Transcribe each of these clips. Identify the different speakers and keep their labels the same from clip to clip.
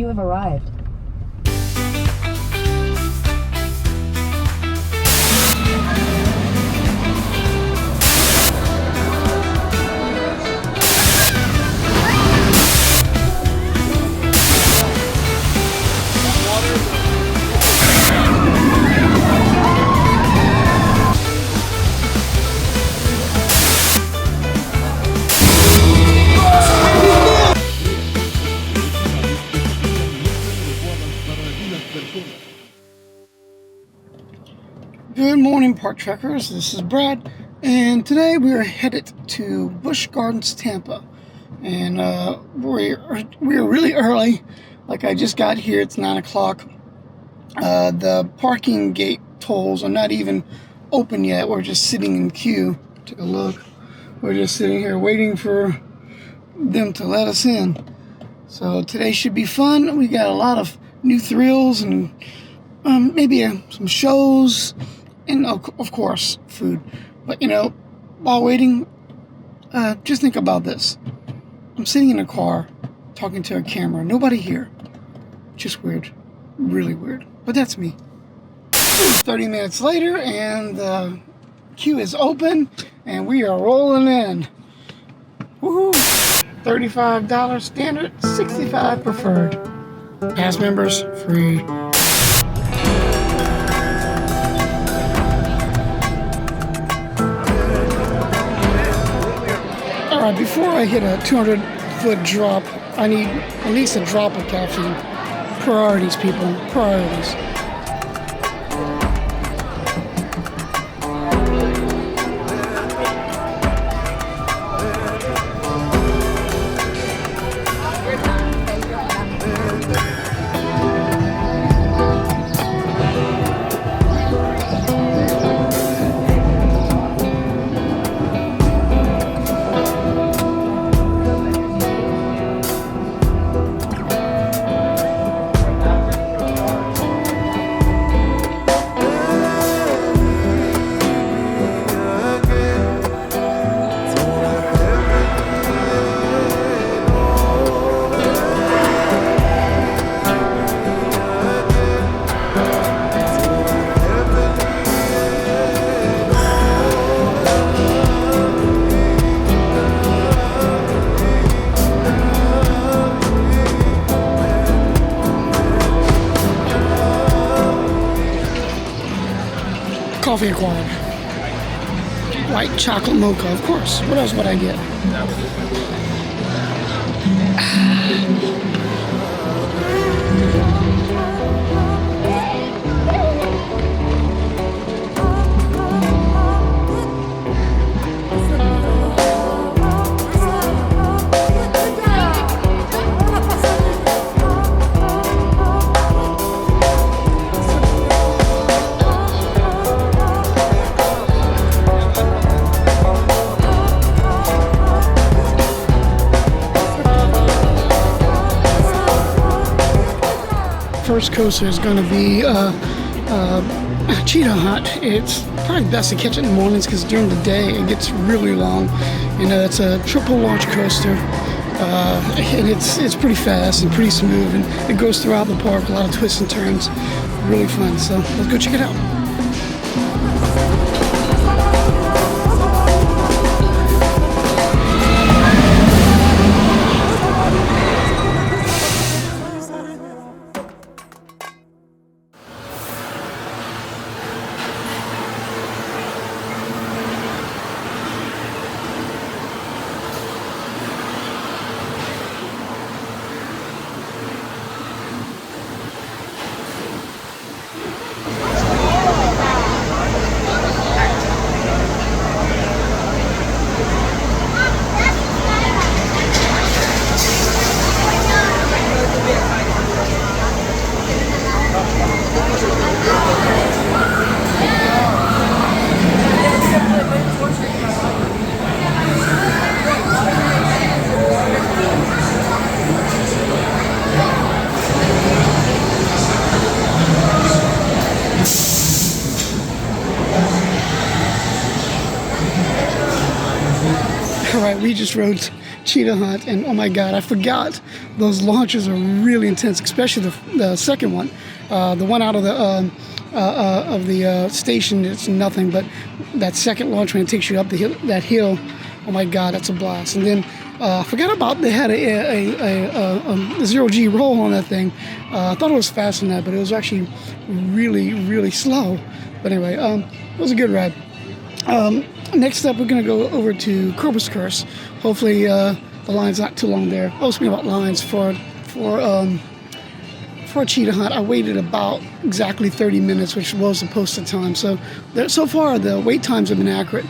Speaker 1: You have arrived.
Speaker 2: Good morning, Park Trekkers. This is Brad, and today we are headed to Busch Gardens, Tampa. And we're really early. Like, I just got here. It's 9 o'clock. The parking gate tolls are not even open yet. We're just sitting in queue. Take a look. We're just sitting here waiting for them to let us in. So today should be fun. We got a lot of new thrills and maybe some shows. And of course, food. But while waiting, just think about this. I'm sitting in a car, talking to a camera. Nobody here. Just weird. Really weird. But that's me. 30 minutes later, and the queue is open, and we are rolling in. Woohoo! $35 standard, $65 preferred. Pass members, free. Alright, before I hit a 200-foot drop, I need at least a drop of caffeine. Priorities, people. Priorities. Coffee acquired. White chocolate mocha, of course. What else would I get? First coaster is going to be Cheetah Hunt. It's probably best to catch it in the mornings because during the day it gets really long. It's a triple launch coaster, and it's pretty fast and pretty smooth, and it goes throughout the park, a lot of twists and turns. Really fun, so let's go check it out. All right, we just rode Cheetah Hunt, and oh my God, I forgot those launches are really intense, especially the second one. The one out of the station, it's nothing, but that second launch when it takes you up the hill, that hill, oh my God, that's a blast. And then I forgot about they had a zero-G roll on that thing. I thought it was faster than that, but it was actually really, really slow. But anyway, it was a good ride. Next up, we're going to go over to Cobra's Curse. Hopefully, the line's not too long there. Oh, speaking about lines, for a Cheetah Hunt, I waited about exactly 30 minutes, which was the posted time. So far, the wait times have been accurate.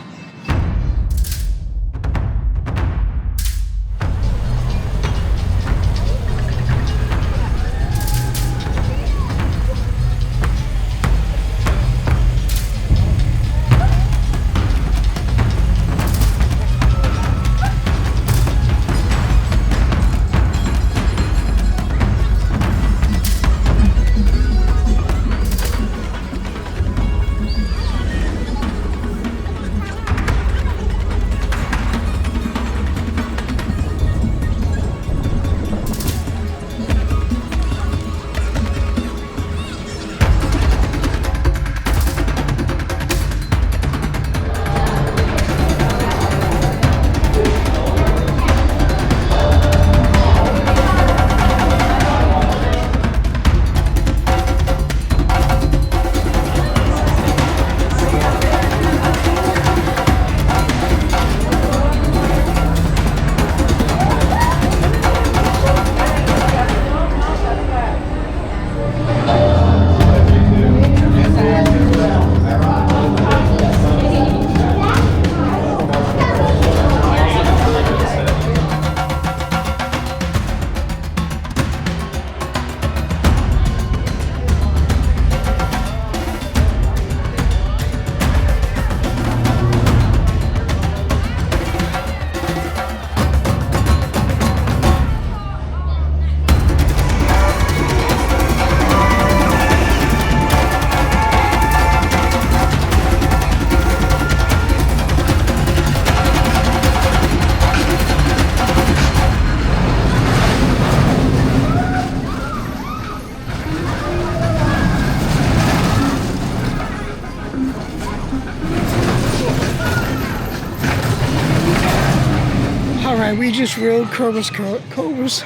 Speaker 2: We just rode Cobra's Curse.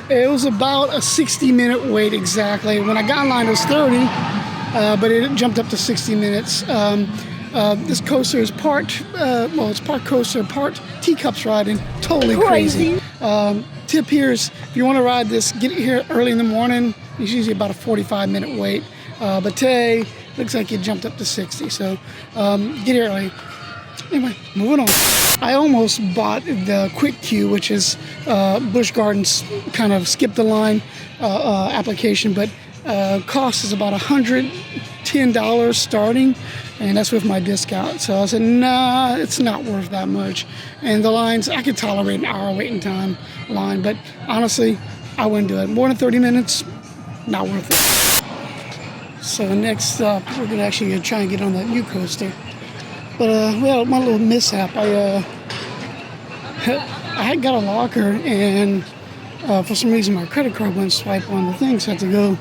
Speaker 2: It was about a 60-minute wait exactly. When I got in line, it was 30, but it jumped up to 60 minutes. This coaster is it's part coaster, part teacups riding. Totally crazy. Tip here is, if you want to ride this, get here early in the morning. It's usually about a 45-minute wait. But today, looks like it jumped up to 60, so get here early. Anyway, moving on. I almost bought the quick queue, which is Busch Gardens kind of skip the line application, but cost is about $110 starting, and that's with my discount. So I said, nah, it's not worth that much. And the lines, I could tolerate an hour waiting time line, but honestly, I wouldn't do it. More than 30 minutes, not worth it. So next up, we're gonna actually try and get on that new coaster. But well, my little mishap, I had got a locker, and for some reason my credit card wouldn't swipe on the thing, so I had to go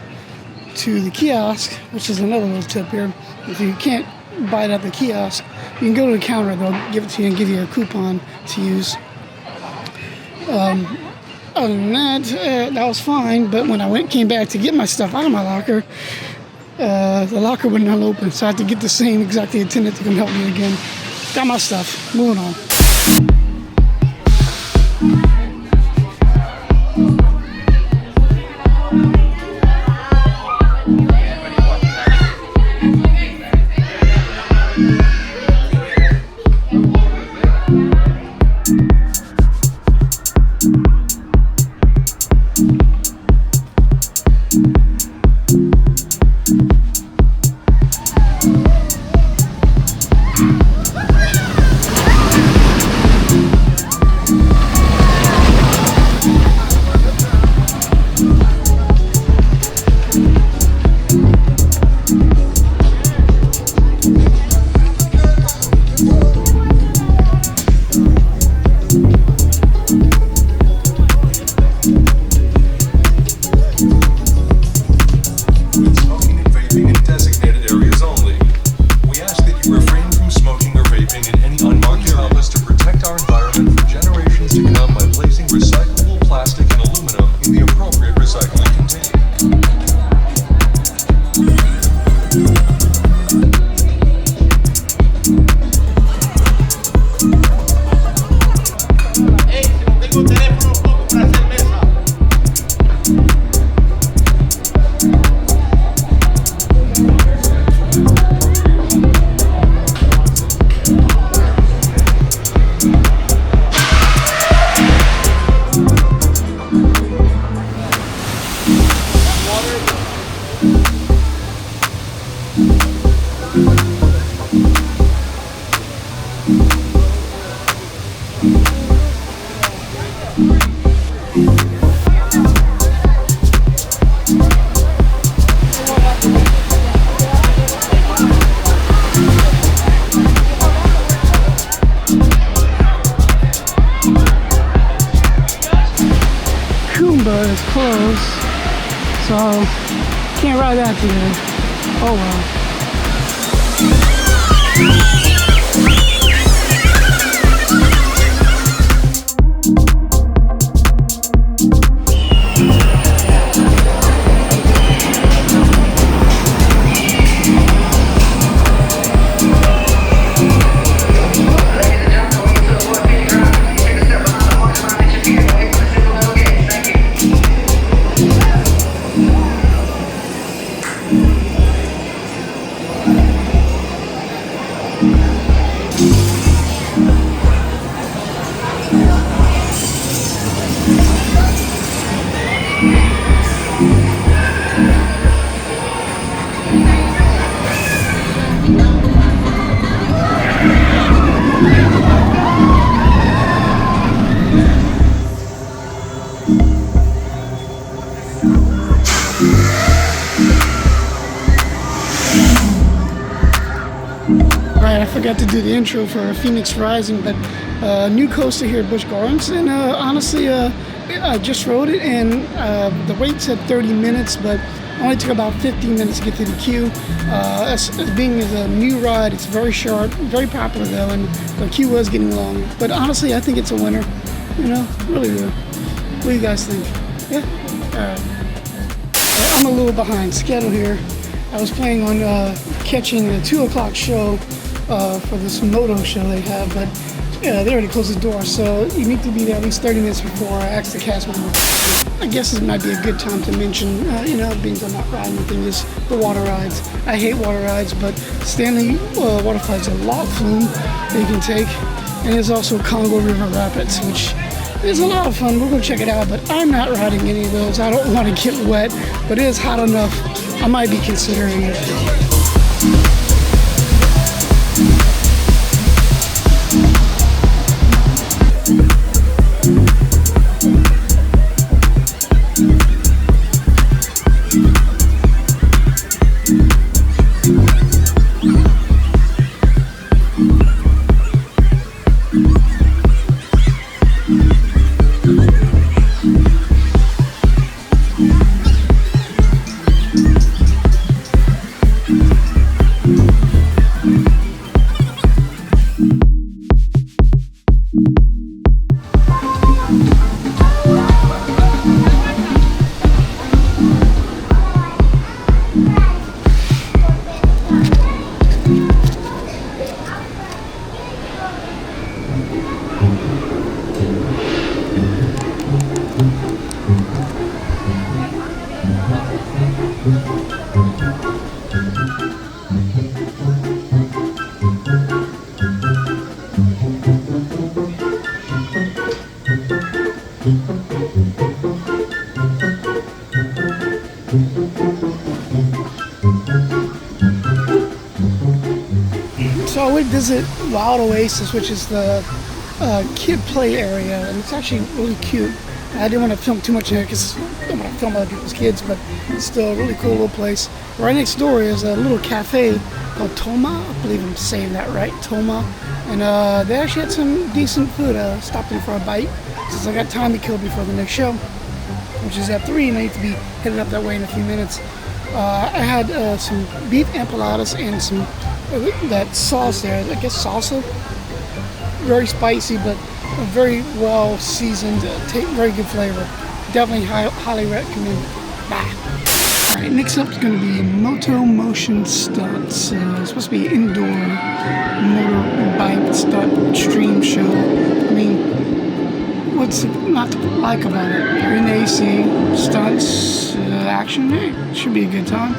Speaker 2: to the kiosk, which is another little tip here. If you can't buy it at the kiosk, you can go to the counter, they'll give it to you and give you a coupon to use. Other than that, that was fine, but when I came back to get my stuff out of my locker, the locker wouldn't open, so I had to get the same exact attendant to come help me again. Got my stuff. Moving on. Kumba is closed, so can't ride that today. Oh well. Right, I forgot to do the intro for Phoenix Rising, but new coaster here at Busch Gardens, and honestly, I just rode it, and the wait said 30 minutes, but only took about 15 minutes to get to the queue. As being a new ride, it's very short, very popular though, and the queue was getting long. But honestly, I think it's a winner. You know, really do. What do you guys think? Yeah? Alright. I'm a little behind schedule here. I was planning on catching the 2 o'clock show for this Moto show they have, but they already closed the door, so you need to be there at least 30 minutes before I ask the cast member. I guess this might be a good time to mention, you know, being I'm not riding anything, is the water rides. I hate water rides, but Stanley Waterfall's a lot of flume that you can take, and there's also Congo River Rapids, which is a lot of fun. We're going to check it out, but I'm not riding any of those. I don't want to get wet, but it is hot enough. I might be considering it. So I went to visit Wild Oasis, which is the kid play area, and it's actually really cute. I didn't want to film too much in here because I don't want to film other people's kids, but it's still a really cool little place. Right next door is a little cafe called Toma. I believe I'm saying that right, Toma. And they actually had some decent food. I stopped in for a bite since I got time to kill before the next show, which is at 3, and I need to be headed up that way in a few minutes. I had some beef empanadas and some that sauce there, I guess salsa. Very spicy, but very well seasoned, very good flavor. Definitely highly recommend. All right, next up is going to be Moto Motion stunts. It's supposed to be an indoor motorbike stunt stream show. I mean, what's not to like about it? You're in AC, stunts, action. Hey, it should be a good time.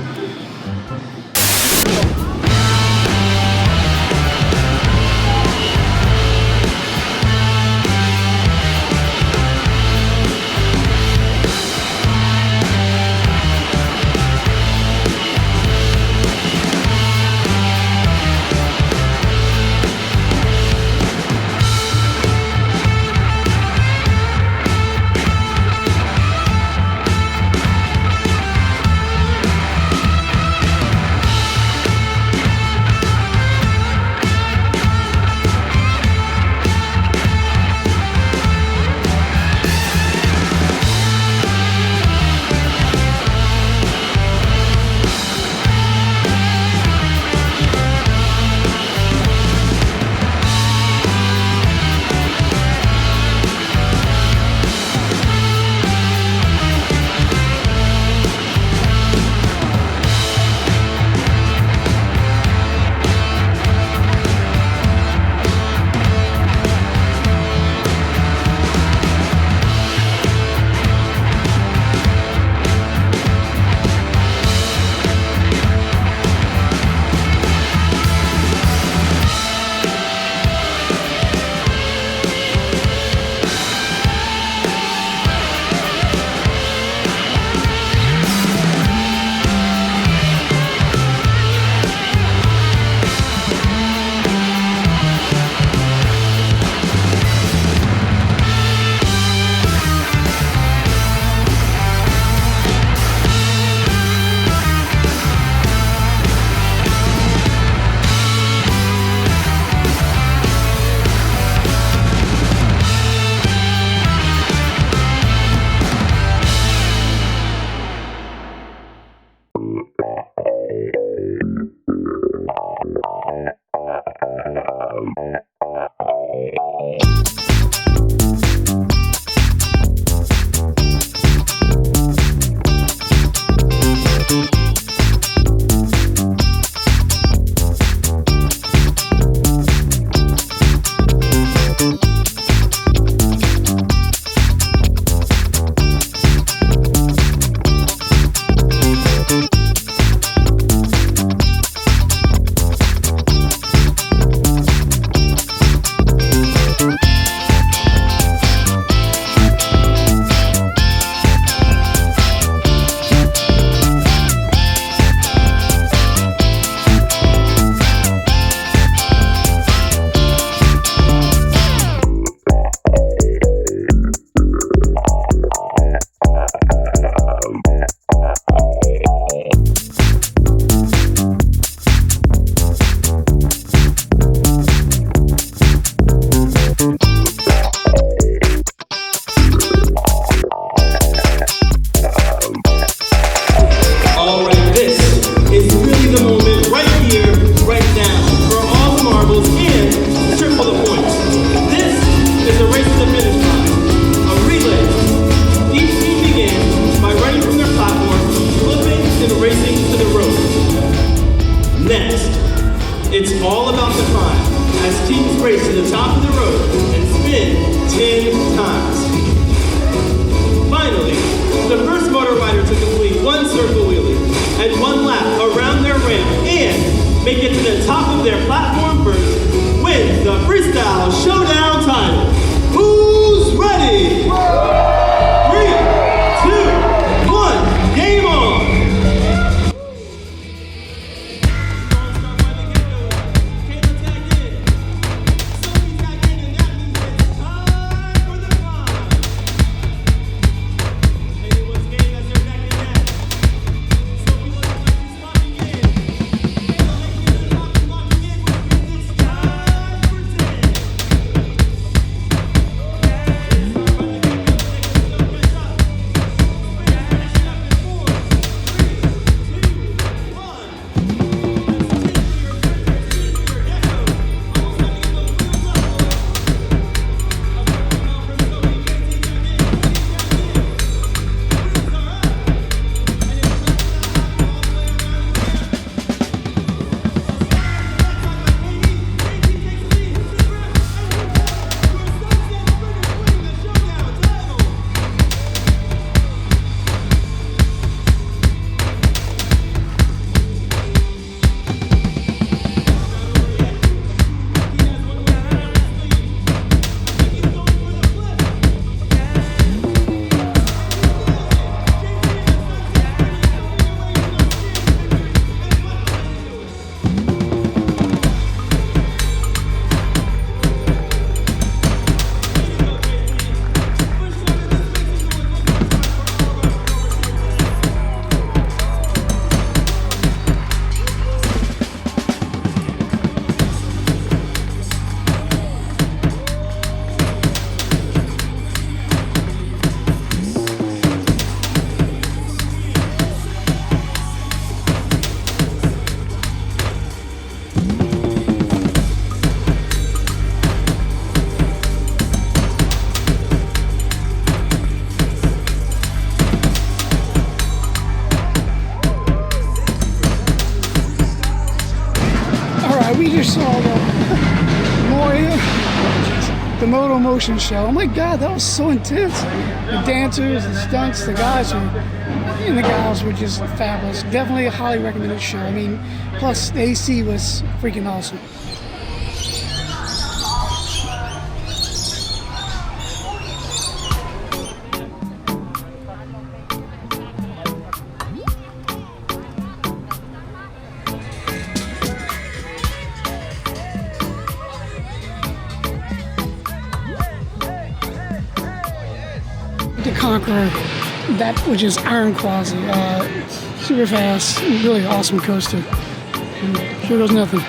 Speaker 2: just saw the Moto Motion show. Oh my God, that was so intense. The dancers, the stunts, the guys and the gals were just fabulous. Definitely a highly recommended show. I mean, plus the AC was freaking awesome. To conquer that which is Iron Gwazi, super fast, really awesome coaster. And here goes nothing.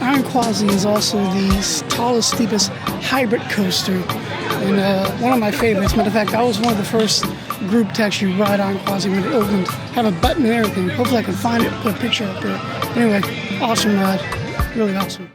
Speaker 2: Iron Gwazi is also the tallest, steepest hybrid coaster, and one of my favorites. Matter of fact, I was one of the first group to actually ride Iron Gwazi when it opened. Have a button and everything. Hopefully, I can find it, put a picture up there. Anyway, awesome ride, really awesome.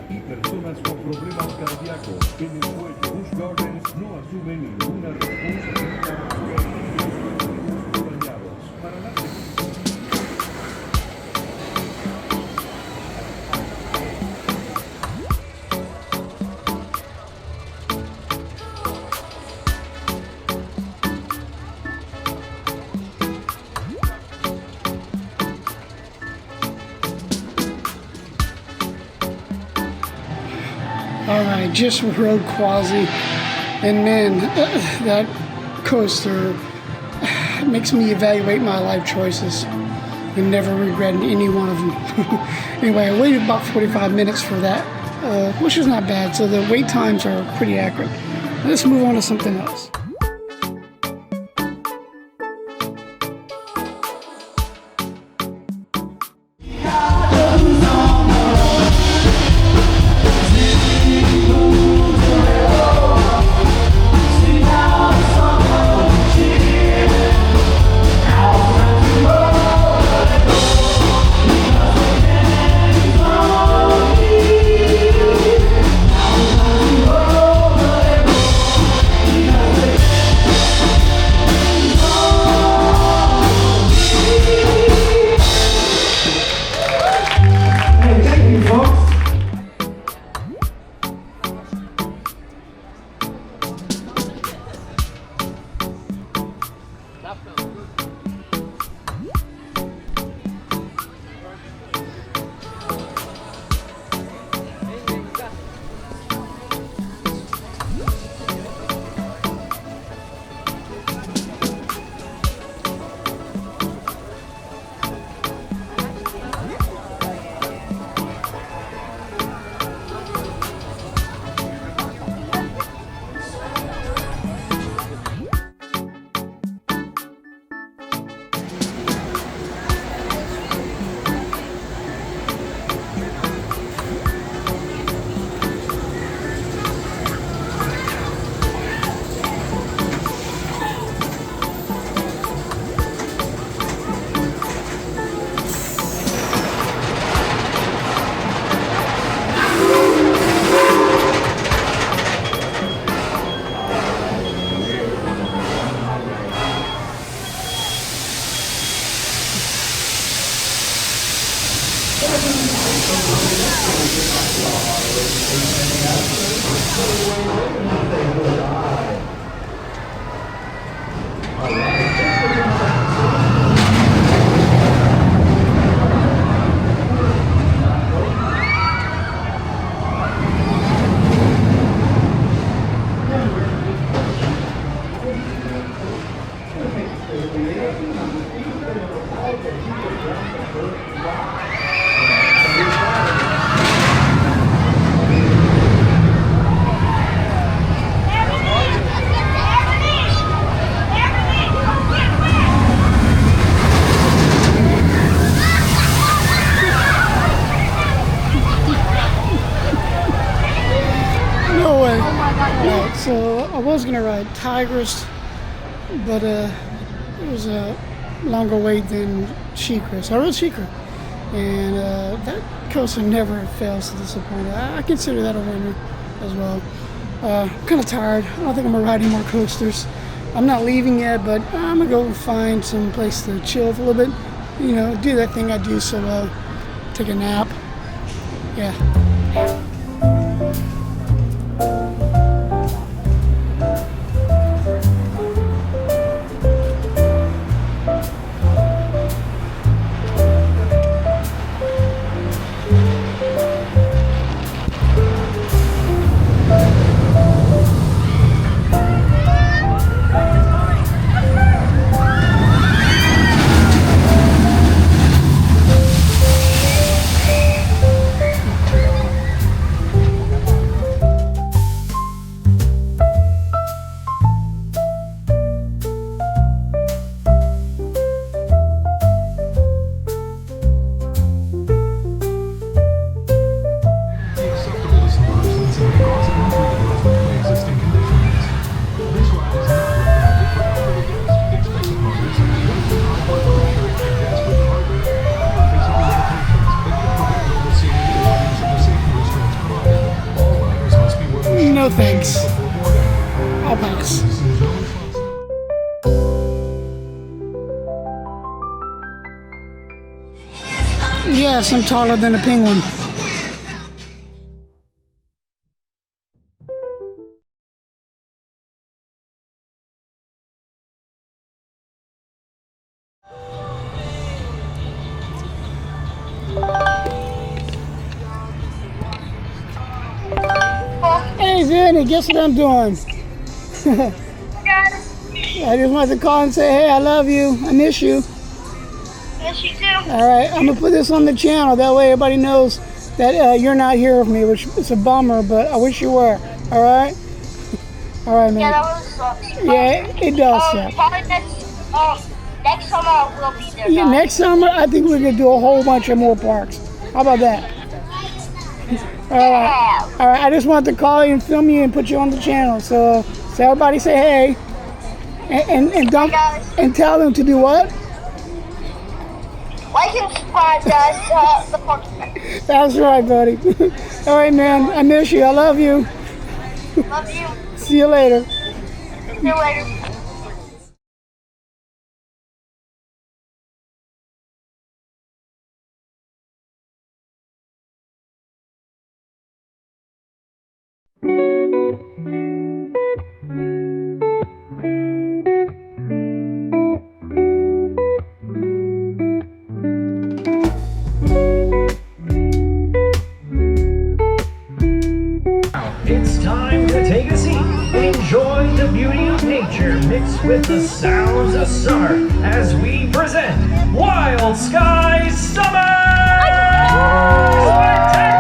Speaker 1: Y personas con problemas cardíacos en el cuello. Busch Gardens no asume ninguna responsabilidad para la
Speaker 2: Alright, just rode Gwazi, and man, that coaster makes me evaluate my life choices and never regret any one of them. Anyway, I waited about 45 minutes for that, which is not bad, so the wait times are pretty accurate. Let's move on to something else. So I was gonna ride Tigress, but it was a longer wait than SheiKra. So I rode SheiKra, and that coaster never fails to disappoint. I consider that a winner as well. I'm kind of tired. I don't think I'm gonna ride any more coasters. I'm not leaving yet, but I'm gonna go find some place to chill for a little bit. You know, do that thing I do so well. Take a nap. Yeah. No thanks. I'll pass. Yes, I'm taller than a penguin. Hey Vinnie, guess what I'm doing? I just wanted to call and say, hey, I love you. I miss you.
Speaker 3: Yes, you do.
Speaker 2: All right, I'm gonna put this on the channel. That way everybody knows that you're not here with me, which is a bummer, but I wish you were. All right? All right, man.
Speaker 3: Yeah, that really sucks.
Speaker 2: Yeah, it does suck.
Speaker 3: Probably next summer we'll be there.
Speaker 2: Yeah, next summer, I think we could do a whole bunch of more parks. How about that? All right, I just wanted to call you and film you and put you on the channel. So everybody say hey. And don't, and tell them to do what?
Speaker 3: Like and subscribe, guys. The park.
Speaker 2: That's right, buddy. All right, man. I miss you. I love you.
Speaker 3: Love you.
Speaker 2: See you later.
Speaker 3: See you later.
Speaker 4: It's time to take a seat. Enjoy the beauty of nature mixed with the sounds of summer as we present Wild Skies Summer Spectacular!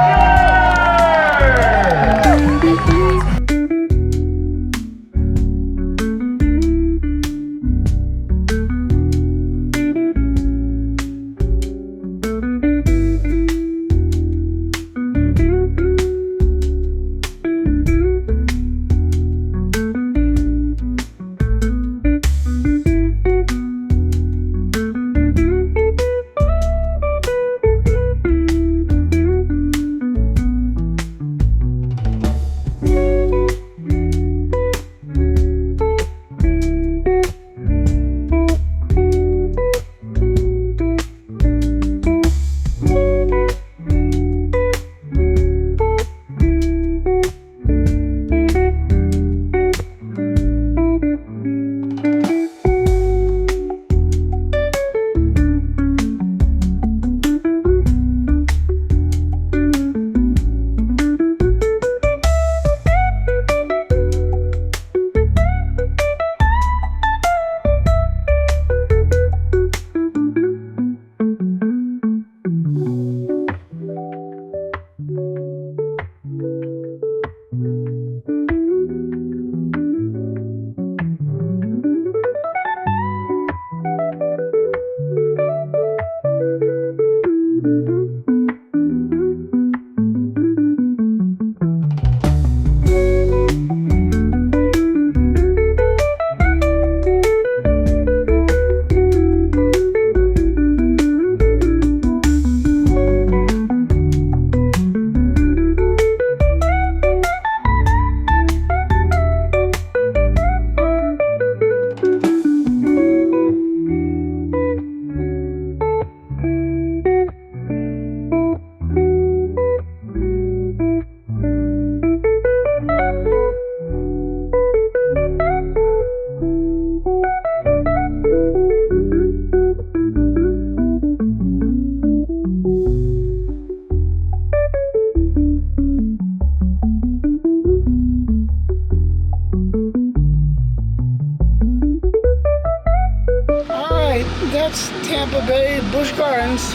Speaker 2: Alright, that's Tampa Bay, Busch Gardens.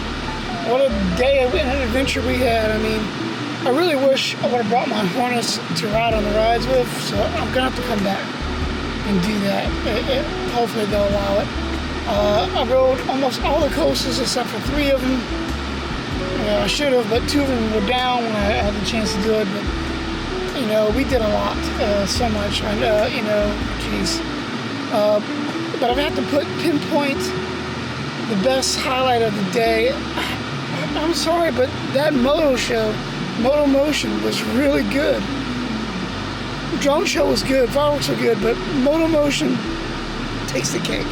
Speaker 2: What a day and an adventure we had. I mean, I really wish I would have brought my harness to ride on the rides with, so I'm going to have to come back and do that. Hopefully they'll allow it. I rode almost all the coasters except for 3 of them. I should have, but 2 of them were down when I had the chance to do it. But, you know, we did a lot, so much. And, you know, geez. But I've had to pinpoint the best highlight of the day. I'm sorry, but that moto show, Moto Motion, was really good. Drone show was good, fireworks were good, but Moto Motion takes the cake.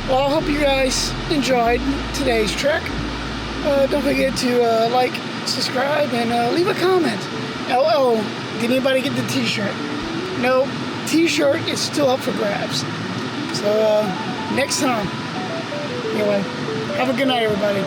Speaker 2: Well, I hope you guys enjoyed today's trek. Don't forget to like, subscribe, and leave a comment. Oh, did anybody get the t-shirt? No, t-shirt is still up for grabs. So, next time. Anyway, have a good night, everybody.